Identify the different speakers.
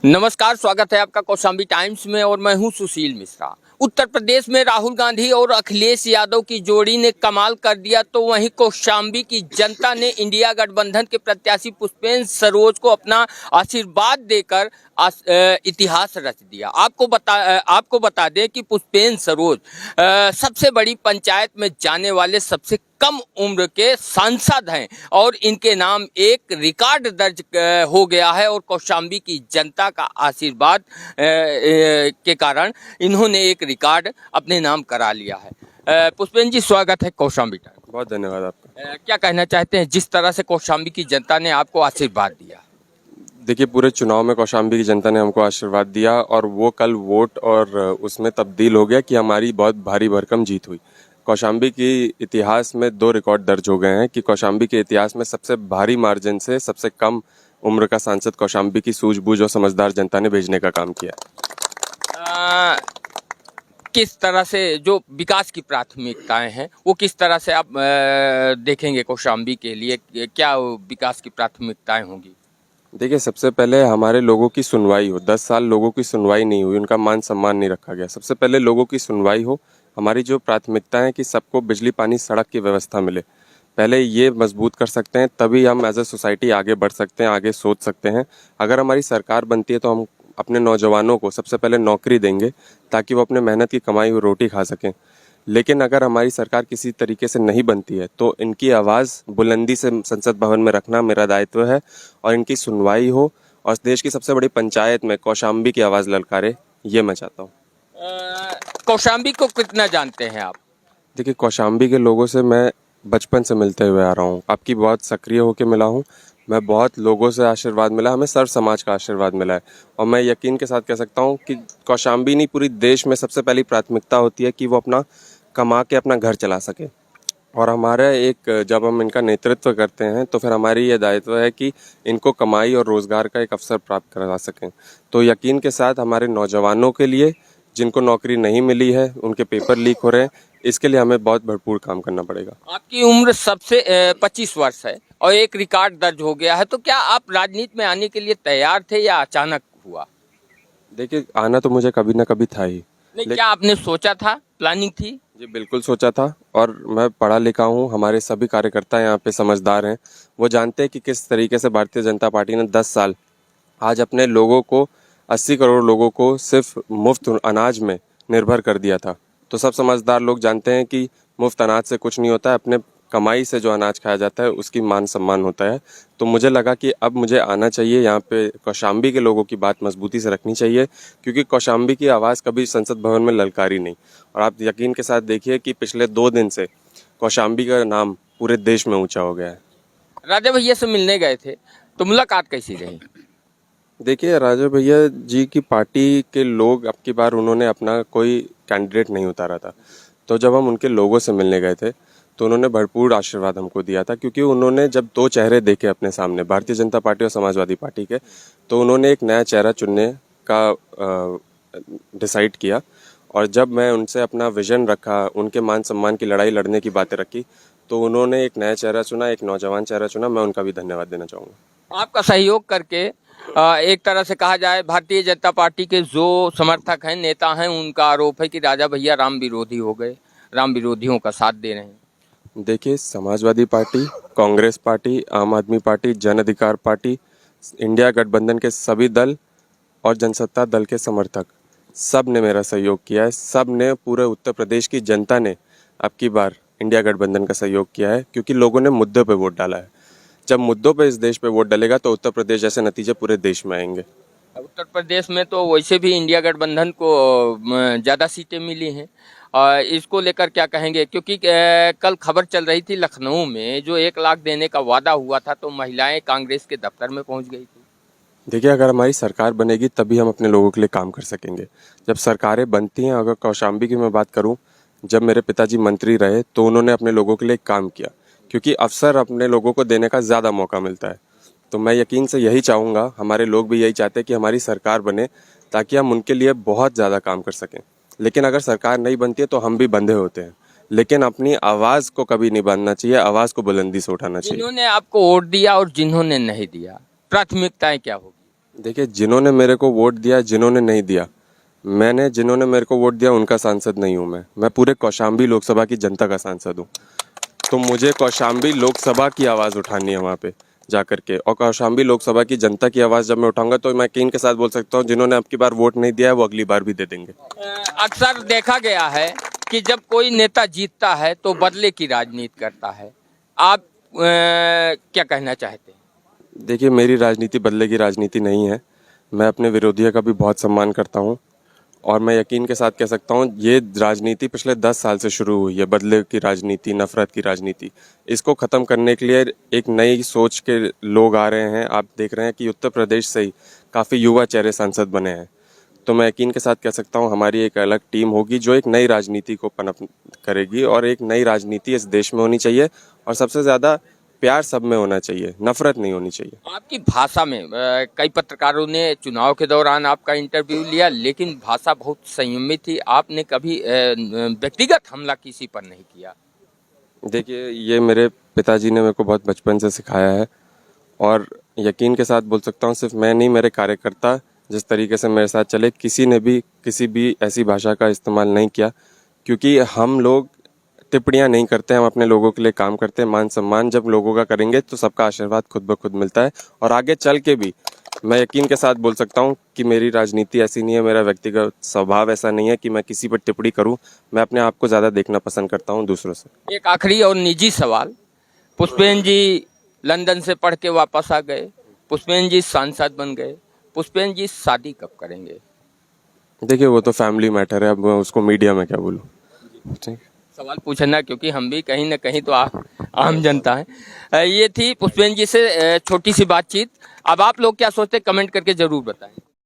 Speaker 1: नमस्कार, स्वागत है आपका कौशाम्बी टाइम्स में और मैं हूं सुशील मिश्रा। उत्तर प्रदेश में राहुल गांधी और अखिलेश यादव की जोड़ी ने कमाल कर दिया, तो वहीं कौशाम्बी की जनता ने इंडिया गठबंधन के प्रत्याशी पुष्पेंद्र सरोज को अपना आशीर्वाद देकर इतिहास रच दिया। आपको बता दें कि पुष्पेंद्र सरोज सबसे बड़ी पंचायत में जाने वाले सबसे कम उम्र के सांसद हैं और इनके नाम एक रिकॉर्ड दर्ज हो गया है और कौशाम्बी की जनता का आशीर्वाद के कारण इन्होंने एक रिकॉर्ड अपने नाम करा लिया है। पुष्पेंद्र जी, स्वागत है कौशाम्बी टाइम्स।
Speaker 2: बहुत धन्यवाद आपका।
Speaker 1: क्या कहना चाहते हैं जिस तरह से कौशाम्बी की जनता ने आपको आशीर्वाद दिया?
Speaker 2: देखिए, पूरे चुनाव में कौशाम्बी की जनता ने हमको आशीर्वाद दिया और वो कल वोट और उसमें तब्दील हो गया कि हमारी बहुत भारी भरकम जीत हुई। कौशाम्बी की इतिहास में 2 रिकॉर्ड दर्ज हो गए हैं कि कौशाम्बी के इतिहास में सबसे भारी मार्जिन से सबसे कम उम्र का सांसद कौशाम्बी की सूझबूझ और समझदार जनता ने भेजने का काम किया।
Speaker 1: किस तरह से जो विकास की प्राथमिकताएं हैं वो किस तरह से आप देखेंगे कौशाम्बी के लिए, क्या विकास की प्राथमिकताएं होंगी?
Speaker 2: देखिए, सबसे पहले हमारे लोगों की सुनवाई हो। 10 साल लोगों की सुनवाई नहीं हुई, उनका मान सम्मान नहीं रखा गया। सबसे पहले लोगों की सुनवाई हो। हमारी जो प्राथमिकता है कि सबको बिजली पानी सड़क की व्यवस्था मिले, पहले ये मजबूत कर सकते हैं, तभी हम एज ए सोसाइटी आगे बढ़ सकते हैं, आगे सोच सकते हैं। अगर हमारी सरकार बनती है तो हम अपने नौजवानों को सबसे पहले नौकरी देंगे ताकि वो अपने मेहनत की कमाई हुई रोटी खा सकें। लेकिन अगर हमारी सरकार किसी तरीके से नहीं बनती है तो इनकी आवाज़ बुलंदी से संसद भवन में रखना मेरा दायित्व है और इनकी सुनवाई हो और देश की सबसे बड़ी पंचायत में कौशाम्बी की आवाज़ ललकारे, ये मैं चाहता हूँ।
Speaker 1: कौशाम्बी को कितना जानते हैं आप?
Speaker 2: देखिए, कौशाम्बी के लोगों से मैं बचपन से मिलते हुए आ रहा हूँ। आपकी बहुत सक्रिय होकर मिला हूँ। मैं बहुत लोगों से आशीर्वाद मिला, हमें सर्व समाज का आशीर्वाद मिला है और मैं यकीन के साथ कह सकता हूँ कि कौशाम्बी नहीं, पूरी देश में सबसे पहली प्राथमिकता होती है कि वो अपना कमा के अपना घर चला सके। और हमारा जब हम इनका नेतृत्व करते हैं तो फिर हमारी ये दायित्व है कि इनको कमाई और रोज़गार का एक अवसर प्राप्त करा सकें। तो यकीन के साथ हमारे नौजवानों के लिए, जिनको नौकरी नहीं मिली है, उनके पेपर लीक हो रहे हैं, इसके लिए हमें बहुत भरपूर काम करना पड़ेगा।
Speaker 1: आपकी उम्र सबसे 25 वर्ष है और एक रिकॉर्ड दर्ज हो गया है, तो क्या आप राजनीति में आने के लिए तैयार थे या अचानक हुआ?
Speaker 2: देखिए, आना तो मुझे कभी ना कभी था ही।
Speaker 1: नहीं, क्या आपने सोचा था, प्लानिंग थी?
Speaker 2: जी बिल्कुल सोचा था और मैं पढ़ा लिखा हूँ। हमारे सभी कार्यकर्ता यहाँ पे समझदार हैं। वो जानते हैं कि किस तरीके से भारतीय जनता पार्टी ने 10 साल आज अपने लोगों को, 80 करोड़ लोगों को सिर्फ मुफ्त अनाज में निर्भर कर दिया था। तो सब समझदार लोग जानते हैं कि मुफ्त अनाज से कुछ नहीं होता है, अपने कमाई से जो अनाज खाया जाता है उसकी मान सम्मान होता है। तो मुझे लगा कि अब मुझे आना चाहिए, यहाँ पे कौशाम्बी के लोगों की बात मजबूती से रखनी चाहिए, क्योंकि कौशाम्बी की आवाज़ कभी संसद भवन में ललकारी नहीं। और आप यकीन के साथ देखिए कि पिछले 2 दिन से कौशाम्बी का नाम पूरे देश में ऊंचा हो गया है।
Speaker 1: राजा भैया से मिलने गए थे, तो मुलाकात कैसी रही?
Speaker 2: देखिए, राजा भैया जी की पार्टी के लोग अब की बार उन्होंने अपना कोई कैंडिडेट नहीं उतारा था, तो जब हम उनके लोगों से मिलने गए थे तो उन्होंने भरपूर आशीर्वाद हमको दिया था, क्योंकि उन्होंने जब 2 चेहरे देखे अपने सामने, भारतीय जनता पार्टी और समाजवादी पार्टी के, तो उन्होंने एक नया चेहरा चुनने का डिसाइड किया। और जब मैं उनसे अपना विजन रखा, उनके मान सम्मान की लड़ाई लड़ने की बातें रखी, तो उन्होंने एक नया चेहरा चुना, एक नौजवान चेहरा चुना। मैं उनका भी धन्यवाद देना चाहूँगा।
Speaker 1: आपका सहयोग करके एक तरह से कहा जाए, भारतीय जनता पार्टी के जो समर्थक हैं, नेता हैं, उनका आरोप है कि राजा भैया राम विरोधी हो गए, राम विरोधियों का साथ दे रहे हैं।
Speaker 2: देखिए, समाजवादी पार्टी, कांग्रेस पार्टी, आम आदमी पार्टी, जन अधिकार पार्टी, इंडिया गठबंधन के सभी दल और जनसत्ता दल के समर्थक, सब ने मेरा सहयोग किया है। सब ने, पूरे उत्तर प्रदेश की जनता ने अब की बार इंडिया गठबंधन का सहयोग किया है, क्योंकि लोगों ने मुद्दों पे वोट डाला है। जब मुद्दों पे इस देश पे वोट डालेगा तो उत्तर प्रदेश जैसे नतीजे पूरे देश में आएंगे।
Speaker 1: उत्तर प्रदेश में तो वैसे भी इंडिया गठबंधन को ज़्यादा सीटें मिली हैं, इसको लेकर क्या कहेंगे? क्योंकि कल खबर चल रही थी लखनऊ में, जो 1 लाख देने का वादा हुआ था, तो महिलाएं कांग्रेस के दफ्तर में पहुंच गई थी।
Speaker 2: देखिए, अगर हमारी सरकार बनेगी तभी हम अपने लोगों के लिए काम कर सकेंगे। जब सरकारें बनती हैं, अगर कौशाम्बी की मैं बात करूं, जब मेरे पिताजी मंत्री रहे तो उन्होंने अपने लोगों के लिए काम किया, क्योंकि अवसर अपने लोगों को देने का ज़्यादा मौका मिलता है। तो मैं यकीन से यही चाहूँगा, हमारे लोग भी यही चाहते हैं कि हमारी सरकार बने ताकि हम उनके लिए बहुत ज़्यादा काम कर सकें। लेकिन अगर सरकार नहीं बनती है तो हम भी बंधे होते हैं, लेकिन अपनी आवाज़ को कभी नहीं बांधना चाहिए, आवाज़ को बुलंदी से उठाना चाहिए।
Speaker 1: जिन्होंने आपको वोट दिया और जिन्होंने नहीं दिया, प्राथमिकताएं क्या होगी?
Speaker 2: देखिए, जिन्होंने मेरे को वोट दिया, जिन्होंने नहीं दिया, मैंने जिन्होंने मेरे को वोट दिया उनका सांसद नहीं हूँ मैं पूरे कौशाम्बी लोकसभा की जनता का सांसद हूँ। तो मुझे कौशाम्बी लोकसभा की आवाज़ उठानी है वहाँ पे जाकर के, और कौशाम्बी लोकसभा की जनता की आवाज़ जब मैं उठाऊंगा तो मैं यकीन के साथ बोल सकता हूँ जिन्होंने अब की बार वोट नहीं दिया है वो अगली बार भी दे देंगे।
Speaker 1: अक्सर देखा गया है कि जब कोई नेता जीतता है तो बदले की राजनीति करता है। आप क्या कहना चाहते हैं?
Speaker 2: देखिए, मेरी राजनीति बदले की राजनीति नहीं है। मैं अपने विरोधियों का भी बहुत सम्मान करता हूँ, और मैं यकीन के साथ कह सकता हूँ ये राजनीति पिछले 10 साल से शुरू हुई है। बदले की राजनीति, नफरत की राजनीति, इसको ख़त्म करने के लिए एक नई सोच के लोग आ रहे हैं। आप देख रहे हैं कि उत्तर प्रदेश से ही काफ़ी युवा चेहरे सांसद बने हैं। तो मैं यकीन के साथ कह सकता हूँ हमारी एक अलग टीम होगी जो एक नई राजनीति को पनप करेगी, और एक नई राजनीति इस देश में होनी चाहिए, और सबसे ज़्यादा प्यार सब में होना चाहिए, नफरत नहीं होनी चाहिए।
Speaker 1: आपकी भाषा में कई पत्रकारों ने चुनाव के दौरान आपका इंटरव्यू लिया, लेकिन भाषा बहुत संयमित थी। आपने कभी व्यक्तिगत हमला किसी पर नहीं किया।
Speaker 2: देखिए, ये मेरे पिताजी ने मेरे को बहुत बचपन से सिखाया है, और यकीन के साथ बोल सकता हूँ सिर्फ मैं नहीं, मेरे कार्यकर्ता जिस तरीके से मेरे साथ चले, किसी ने भी किसी भी ऐसी भाषा का इस्तेमाल नहीं किया, क्योंकि हम लोग टिप्पणियाँ नहीं करते, हम अपने लोगों के लिए काम करते हैं। मान सम्मान जब लोगों का करेंगे तो सबका आशीर्वाद खुद ब खुद मिलता है, और आगे चल के भी मैं यकीन के साथ बोल सकता हूँ कि मेरी राजनीति ऐसी नहीं है, मेरा व्यक्तिगत स्वभाव ऐसा नहीं है कि मैं किसी पर टिप्पणी करूँ। मैं अपने आप को ज़्यादा देखना पसंद करता हूँ दूसरों से।
Speaker 1: एक आखिरी और निजी सवाल, पुष्पेन जी लंदन से पढ़ के वापस आ गए, पुष्पेन जी सांसद बन गए, पुष्पेन जी शादी कब करेंगे?
Speaker 2: देखिए, वो तो फैमिली मैटर है, अब मैं उसको मीडिया में क्या बोलूँ। ठीक,
Speaker 1: सवाल पूछना, क्योंकि हम भी कहीं ना कहीं तो आम जनता है। ये थी पुष्पेन जी से छोटी सी बातचीत। अब आप लोग क्या सोचते हैं कमेंट करके जरूर बताएं।